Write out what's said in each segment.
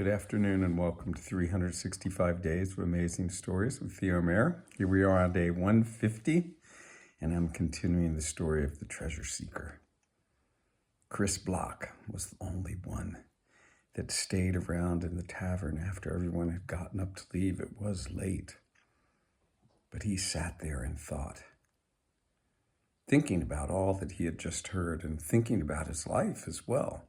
Good afternoon and welcome to 365 Days of Amazing Stories with Theo Mayer. Here we are on day 150 and I'm continuing the story of the treasure seeker. Chris Block was the only one that stayed around in the tavern after everyone had gotten up to leave. It was late, but he sat there and thought, thinking about all that he had just heard and thinking about his life as well.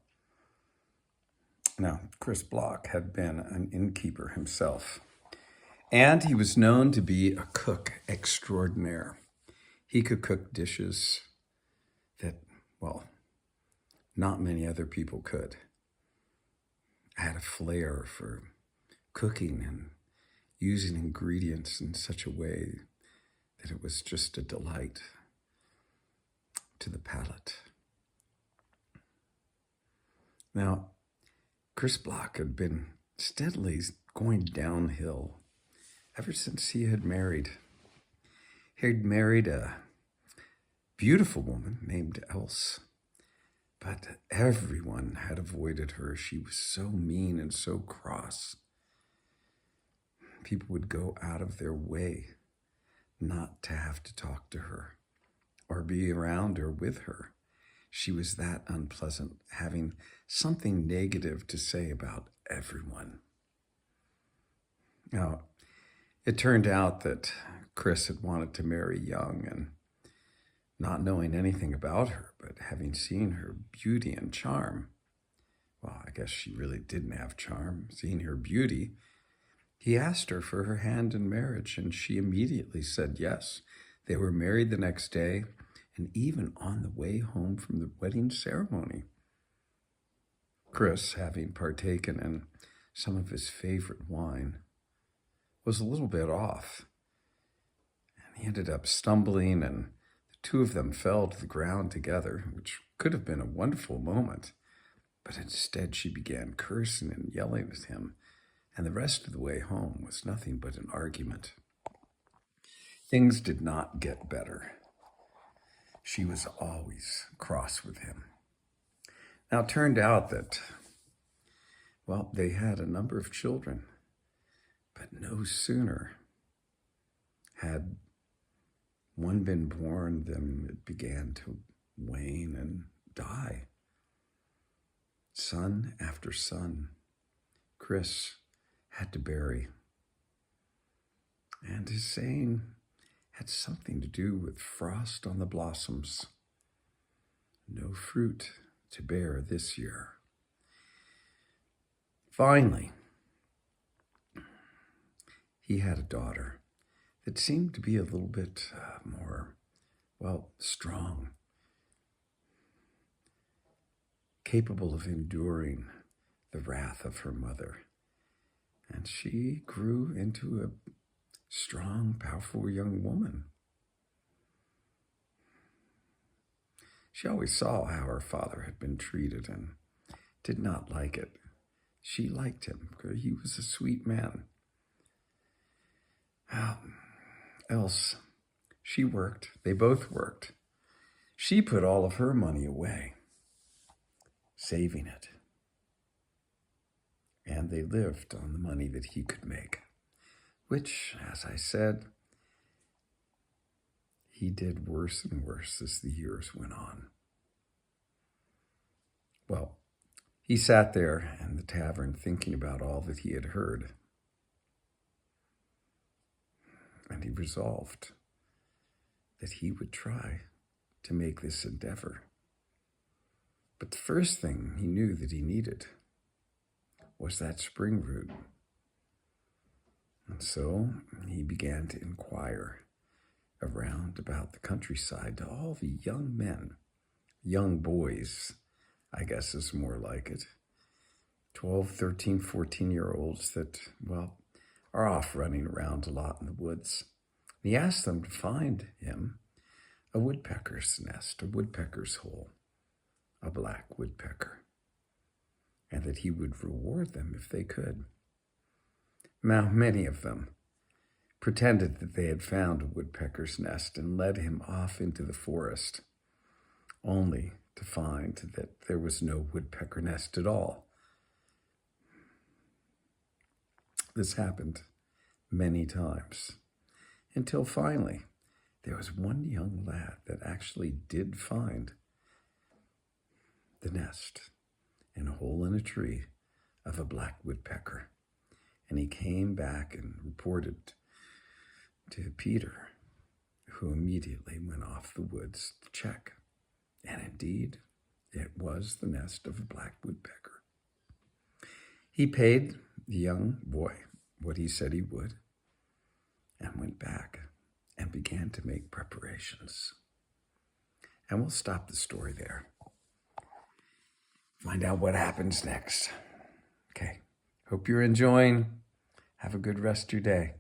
Now, Chris Block had been an innkeeper himself, and he was known to be a cook extraordinaire. He could cook dishes that, well, not many other people could. Had a flair for cooking and using ingredients in such a way that it was just a delight to the palate. Now, Chris Block had been steadily going downhill ever since he had married. He had married a beautiful woman named Else, but everyone had avoided her. She was so mean and so cross. People would go out of their way not to have to talk to her or be around or with her. She was that unpleasant, having something negative to say about everyone. Now, it turned out that Chris had wanted to marry young, and not knowing anything about her, but having seen her beauty and charm, well, I guess she really didn't have charm, seeing her beauty, he asked her for her hand in marriage, and she immediately said yes. They were married the next day, and even on the way home from the wedding ceremony. Chris, having partaken in some of his favorite wine, was a little bit off. And he ended up stumbling, and the two of them fell to the ground together, which could have been a wonderful moment. But instead she began cursing and yelling at him, and the rest of the way home was nothing but an argument. Things did not get better. She was always cross with him. Now, it turned out that, well, they had a number of children, but no sooner had one been born than it began to wane and die. Son after son, Chris had to bury. And his saying had something to do with frost on the blossoms. No fruit to bear this year. Finally, he had a daughter that seemed to be a little bit more, well, strong, capable of enduring the wrath of her mother. And she grew into a strong, powerful young woman. She always saw how her father had been treated and did not like it. She liked him because he was a sweet man. Else, she worked. They both worked. She put all of her money away, saving it. And they lived on the money that he could make, which, as I said, he did worse and worse as the years went on. Well, he sat there in the tavern thinking about all that he had heard. And he resolved that he would try to make this endeavor. But the first thing he knew that he needed was that spring root. And so he began to inquire around about the countryside to all the young men, young boys, I guess is more like it, 12, 13, 14-year-olds that, well, are off running around a lot in the woods. And he asked them to find him a woodpecker's nest, a woodpecker's hole, a black woodpecker, and that he would reward them if they could. Now, many of them pretended that they had found a woodpecker's nest and led him off into the forest, only to find that there was no woodpecker nest at all. This happened many times until finally there was one young lad that actually did find the nest in a hole in a tree of a black woodpecker. And he came back and reported to Peter, who immediately went off the woods to check. And indeed, it was the nest of a black woodpecker. He paid the young boy what he said he would and went back and began to make preparations. And we'll stop the story there. Find out what happens next. Okay. Hope you're enjoying. Have a good rest of your day.